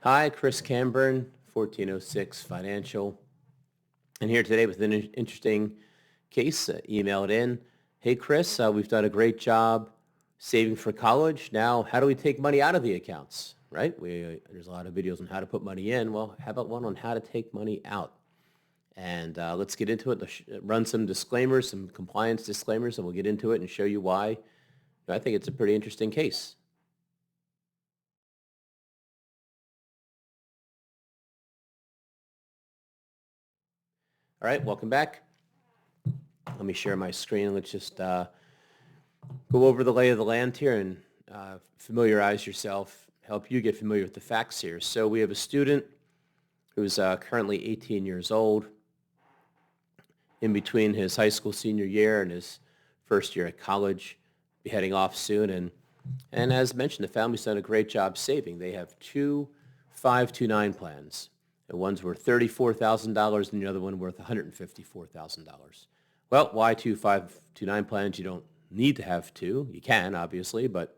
Hi, Chris Camburn, 1406 Financial. And here today with an interesting case emailed in. Hey, Chris, we've done a great job saving for college. Now, how do we take money out of the accounts, right? There's a lot of videos on how to put money in. Well, how about one on how to take money out? And let's get into it. Let's run some disclaimers, some compliance disclaimers, and we'll get into it and show you why I think it's a pretty interesting case. All right, welcome back. Let me share my screen. Let's just go over the lay of the land here and familiarize yourself, help you get familiar with the facts here. So we have a student who's currently 18 years old, in between his high school senior year and his first year at college, be heading off soon. And as mentioned, the family's done a great job saving. They have two 529 plans. And one's worth $34,000 and the other one worth $154,000. Well, why two 529 plans? You don't need to have two. You can, obviously, but,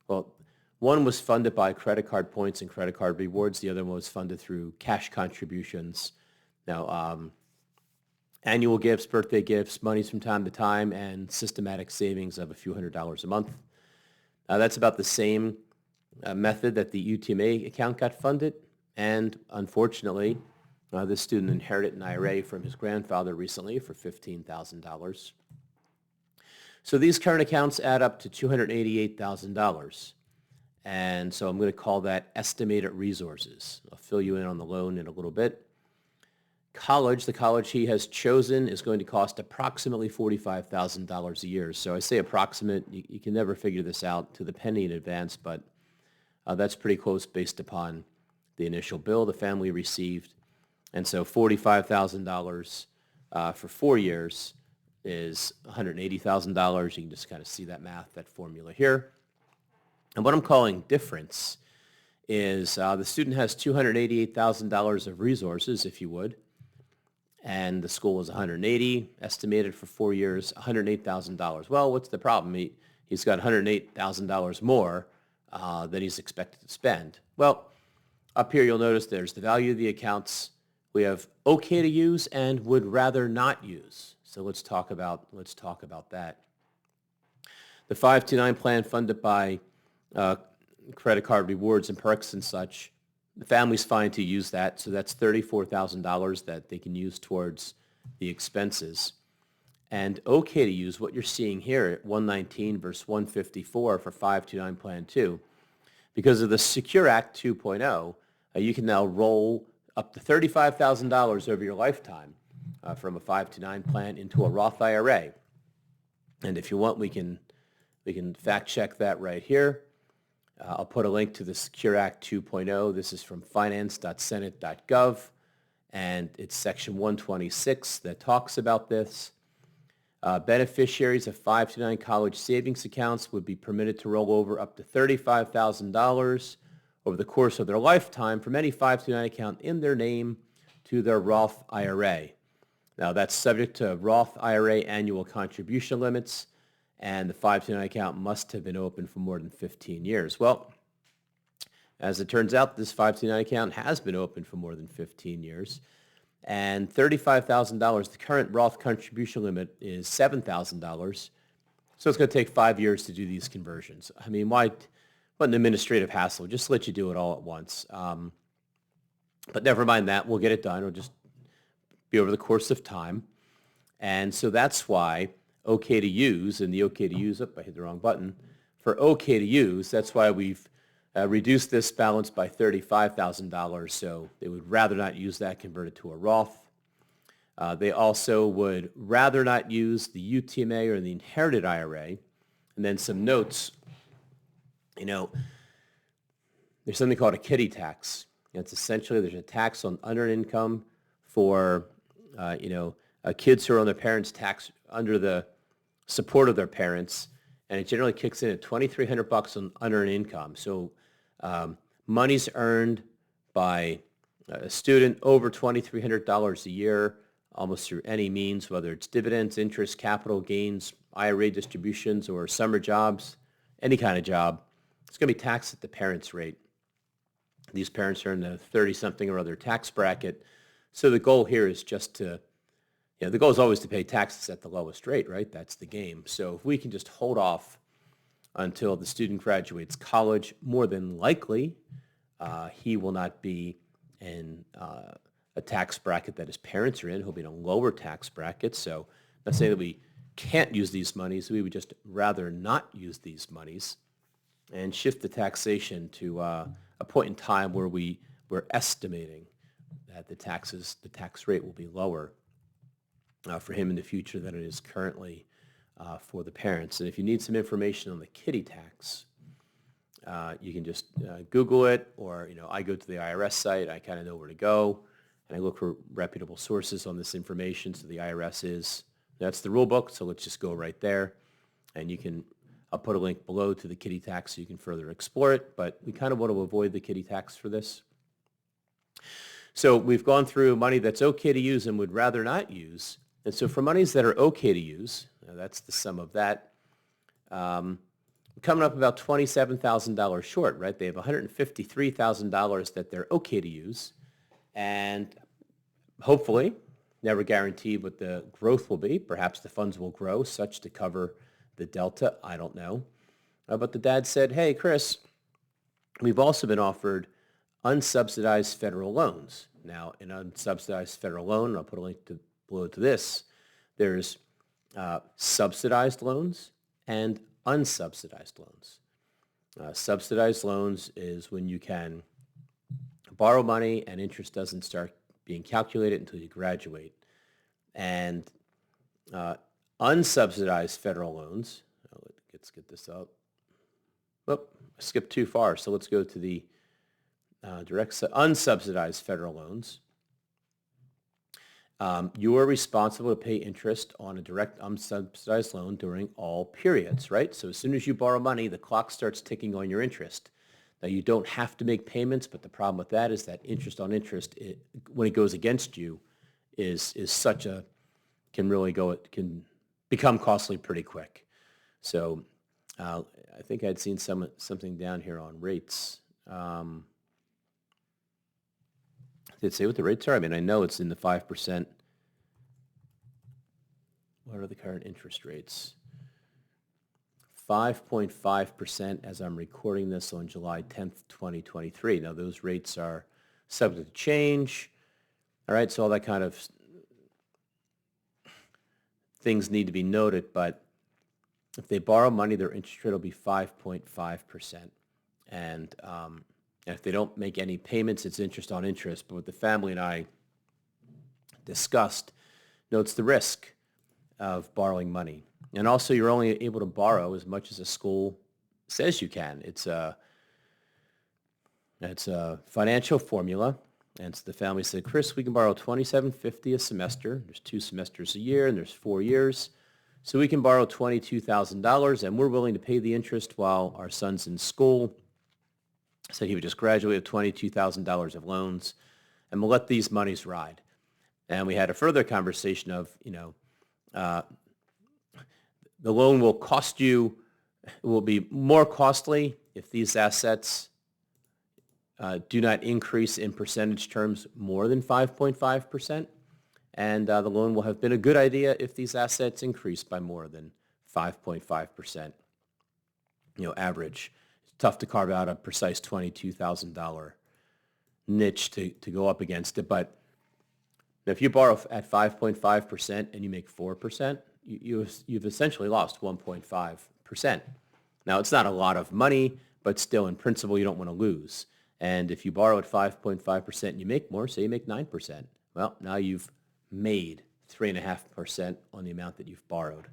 well, one was funded by credit card points and credit card rewards. The other one was funded through cash contributions. Now, annual gifts, birthday gifts, monies from time to time, and systematic savings of a few $100s a month. That's about the same method that the UTMA account got funded. And unfortunately, this student inherited an IRA from his grandfather recently for $15,000. So these current accounts add up to $288,000. And so I'm going to call that estimated resources. I'll fill you in on the loan in a little bit. The college he has chosen is going to cost approximately $45,000 a year. So I say approximate. You can never figure this out to the penny in advance, but that's pretty close based upon the initial bill the family received. And so $45,000 for 4 years is $180,000. You can just kind of see that math, that formula here. And what I'm calling difference is the student has $288,000 of resources, if you would, and the school is 180, estimated for 4 years, $108,000. Well, what's the problem? He's got $108,000 more than he's expected to spend. Well, up here you'll notice there's the value of the accounts. We have okay to use and would rather not use. So let's talk about that. The 529 plan funded by credit card rewards and perks and such, the family's fine to use that. So that's $34,000 that they can use towards the expenses. And okay to use, what you're seeing here at 119 versus 154 for 529 Plan 2. Because of the Secure Act 2.0, you can now roll up to $35,000 over your lifetime from a 529 plan into a Roth IRA. And if you want, we can fact check that right here. I'll put a link to the Secure Act 2.0. This is from finance.senate.gov, and it's section 126 that talks about this. Beneficiaries of 529 college savings accounts would be permitted to roll over up to $35,000 over the course of their lifetime from any 529 account in their name to their Roth IRA. Now, that's subject to Roth IRA annual contribution limits, and the 529 account must have been open for more than 15 years. Well, as it turns out, this 529 account has been open for more than 15 years. And $35,000, the current Roth contribution limit is $7,000. So it's going to take 5 years to do these conversions. I mean, what an administrative hassle. Just let you do it all at once. But never mind that. We'll get it done. It'll just be over the course of time. And so that's why okay to use, and the okay to use, I hit the wrong button. For okay to use, that's why we've reduced this balance by $35,000. So they would rather not use that, convert it to a Roth. They also would rather not use the UTMA or the inherited IRA. And then some notes. You know, there's something called a kiddie tax. It's essentially there's a tax on unearned income for, kids who are on their parents' tax under the support of their parents, and it generally kicks in at $2,300 on unearned income. So monies earned by a student over $2,300 a year, almost through any means, whether it's dividends, interest, capital gains, IRA distributions, or summer jobs, any kind of job, it's going to be taxed at the parents' rate. These parents are in the 30-something or other tax bracket. So the goal here is just to, the goal is always to pay taxes at the lowest rate, right? That's the game. So if we can just hold off until the student graduates college, more than likely he will not be in a tax bracket that his parents are in. He'll be in a lower tax bracket. So let's say that we can't use these monies. We would just rather not use these monies and shift the taxation to a point in time where we're estimating that the tax rate will be lower for him in the future than it is currently for the parents. And if you need some information on the kiddie tax, you can just Google it, or I go to the IRS site. I kind of know where to go, and I look for reputable sources on this information. So the IRS that's the rule book. So let's just go right there, and I'll put a link below to the kiddie tax so you can further explore it. But we kind of want to avoid the kiddie tax for this. So we've gone through money that's okay to use and would rather not use. And so for monies that are okay to use, that's the sum of that. Coming up about $27,000 short, right? They have $153,000 that they're okay to use, and hopefully, never guaranteed what the growth will be. Perhaps the funds will grow such to cover the delta. I don't know. But the dad said, hey, Chris, we've also been offered unsubsidized federal loans. Now, an unsubsidized federal loan, I'll put a link below to this, there's subsidized loans and unsubsidized loans. Subsidized loans is when you can borrow money and interest doesn't start being calculated until you graduate. And unsubsidized federal loans, let's get this up. I skipped too far, so let's go to the unsubsidized federal loans. You are responsible to pay interest on a direct unsubsidized loan during all periods, right? So as soon as you borrow money, the clock starts ticking on your interest. Now, you don't have to make payments, but the problem with that is that interest on interest, when it goes against you, is can become costly pretty quick. So I think I'd seen something down here on rates. Did it say what the rates are? I mean, I know it's in the 5%. What are the current interest rates? 5.5% as I'm recording this on July 10th, 2023. Now, those rates are subject to change. All right, so all that kind of things need to be noted, but if they borrow money, their interest rate will be 5.5%. And if they don't make any payments, it's interest on interest. But what the family and I discussed notes the risk of borrowing money. And also, you're only able to borrow as much as a school says you can. It's a financial formula. And so the family said, Chris, we can borrow $2,750 a semester. There's 2 semesters a year, and there's 4 years. So we can borrow $22,000, and we're willing to pay the interest while our son's in school. Said he would just graduate with $22,000 of loans, and we'll let these monies ride. And we had a further conversation of, the loan will will be more costly if these assets do not increase in percentage terms more than 5.5%. And the loan will have been a good idea if these assets increase by more than 5.5%, average. It's tough to carve out a precise $22,000 niche to go up against it. But if you borrow at 5.5% and you make 4%, you've essentially lost 1.5%. Now, it's not a lot of money, but still, in principle, you don't want to lose. And if you borrow at 5.5% and you make more, say you make 9%, well, now you've made 3.5% on the amount that you've borrowed.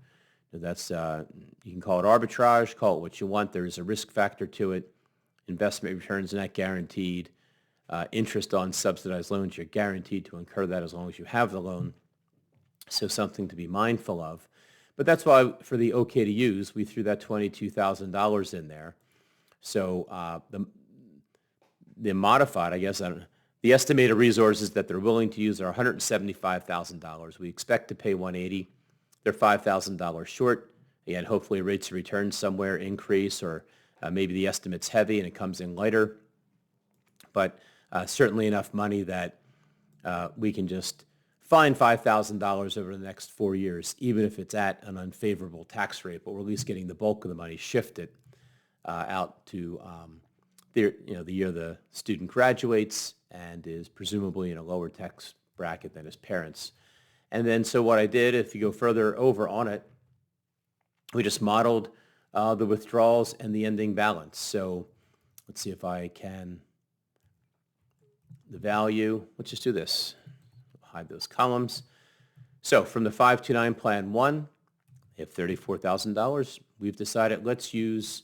Now that's you can call it arbitrage, call it what you want. There's a risk factor to it. Investment returns are not guaranteed. Interest on subsidized loans, you're guaranteed to incur that as long as you have the loan. So something to be mindful of. But that's why for the okay to use, we threw that $22,000 in there. So the modified, I guess, the estimated resources that they're willing to use are $175,000. We expect to pay $180,000. They're $5,000 short. Again, hopefully rates of return somewhere increase, or maybe the estimate's heavy and it comes in lighter. but certainly enough money that we can just find $5,000 over the next 4 years, even if it's at an unfavorable tax rate, but we're at least getting the bulk of the money shifted out to the year the student graduates and is presumably in a lower tax bracket than his parents. And then so what I did, if you go further over on it, we just modeled the withdrawals and the ending balance. So let's see if I can, the value, let's just do this. Hide those columns. So from the 529 Plan 1, we have $34,000. We've decided let's use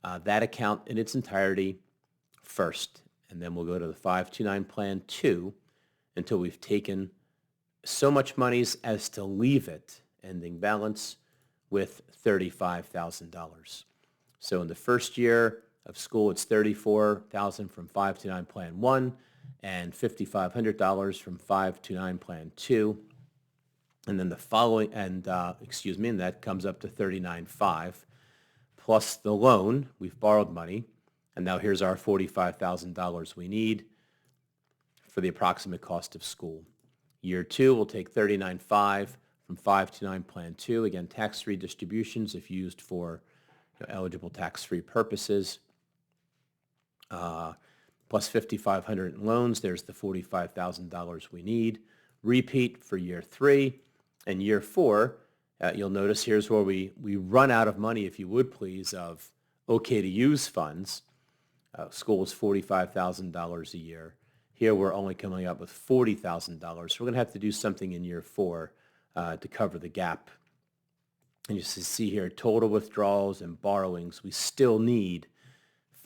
that account in its entirety first, and then we'll go to the 529 Plan 2 until we've taken so much monies as to leave it, ending balance, with $35,000. So in the first year of school, it's $34,000 from 529 Plan 1 and $5,500 from 529 Plan 2. And then the following, and that comes up to $39,500 plus the loan. We've borrowed money, and now here's our $45,000 we need for the approximate cost of school. Year 2, we'll take $39,500 from 529 Plan 2. Again, tax-free distributions if used for eligible tax-free purposes. Plus $5,500 in loans. There's the $45,000 we need. Repeat for year 3. And year 4, you'll notice here's where we run out of money, if you would please, of okay-to-use funds. School is $45,000 a year. Here we're only coming up with $40,000. So we're going to have to do something in year 4 to cover the gap. And you see here, total withdrawals and borrowings, we still need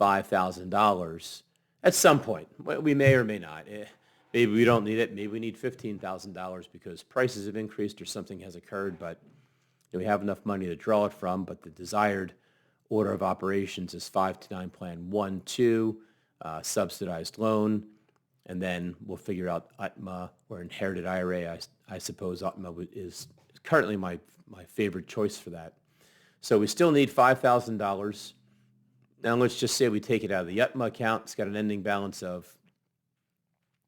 $5,000 at some point. We may or may not. Maybe we don't need it. Maybe we need $15,000 because prices have increased or something has occurred, but we have enough money to draw it from. But the desired order of operations is 529 Plan 1, 2, subsidized loan, and then we'll figure out UTMA or inherited IRA. I suppose UTMA is currently my favorite choice for that. So we still need $5,000. Now let's just say we take it out of the UTMA account. It's got an ending balance of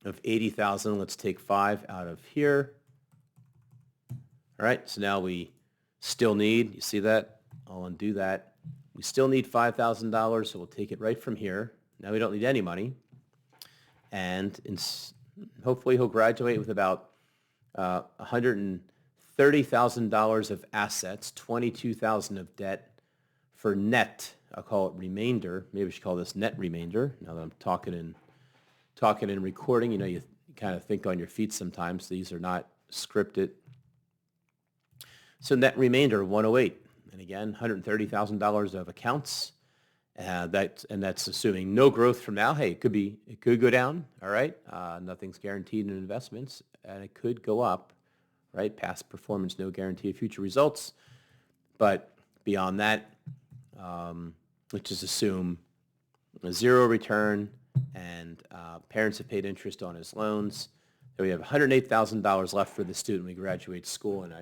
$80,000. Let's take 5 out of here. All right, so now we still need, you see that? I'll undo that. We still need $5,000, so we'll take it right from here. Now we don't need any money. And hopefully he'll graduate with about $130,000 of assets, $22,000 of debt for net, I'll call it remainder. Maybe we should call this net remainder. Now that I'm talking and recording, you kind of think on your feet sometimes. These are not scripted. So net remainder, 108. And again, $130,000 of accounts. That's assuming no growth from now. Hey, it could go down. All right. Nothing's guaranteed in investments, and it could go up. Right. Past performance, no guarantee of future results. But beyond that, let's just assume a zero return, and parents have paid interest on his loans. Then we have $108,000 left for the student when he graduates school, and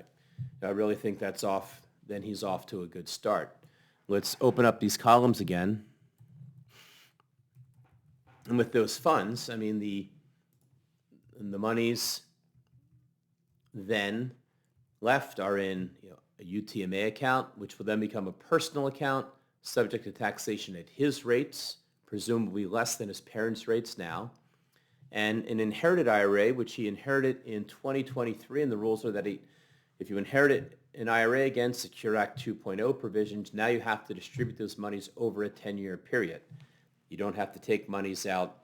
I really think that's off. Then he's off to a good start. Let's open up these columns again. And with those funds, I mean, the monies then left are in a UTMA account, which will then become a personal account subject to taxation at his rates, presumably less than his parents' rates now, and an inherited IRA, which he inherited in 2023, and the rules are that if you inherit an IRA, again, Secure Act 2.0 provisions, now you have to distribute those monies over a 10-year period. You don't have to take monies out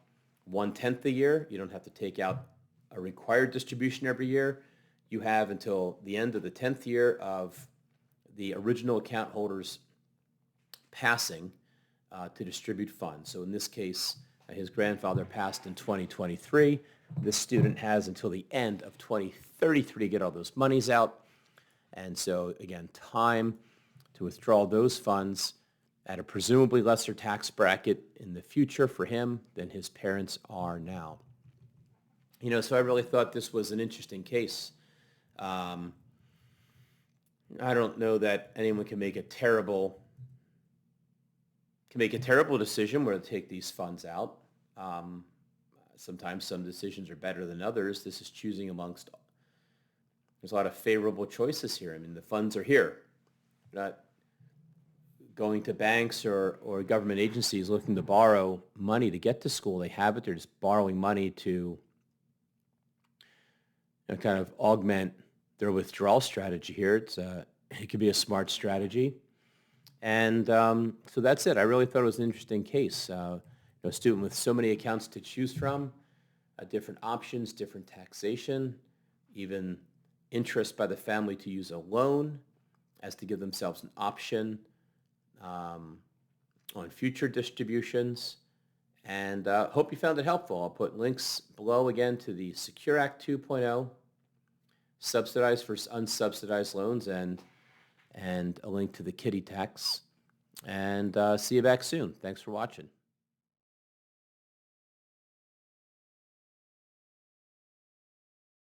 1/10 a year. You don't have to take out a required distribution every year. You have until the end of the 10th year of the original account holder's passing to distribute funds. So in this case, his grandfather passed in 2023. This student has until the end of 2033 to get all those monies out. And so, again, time to withdraw those funds at a presumably lesser tax bracket in the future for him than his parents are now. So I really thought this was an interesting case. I don't know that anyone can make a terrible decision where to take these funds out. Sometimes some decisions are better than others. This is choosing amongst, there's a lot of favorable choices here. I mean, the funds are here. You're not going to banks or government agencies looking to borrow money to get to school. They have it. They're just borrowing money to kind of augment their withdrawal strategy here. It could be a smart strategy. And so that's it. I really thought it was an interesting case. A student with so many accounts to choose from, different options, different taxation, even interest by the family to use a loan as to give themselves an option on future distributions. And hope you found it helpful. I'll put links below again to the Secure Act 2.0, subsidized versus unsubsidized loans, and a link to the kiddie tax. And see you back soon. Thanks for watching.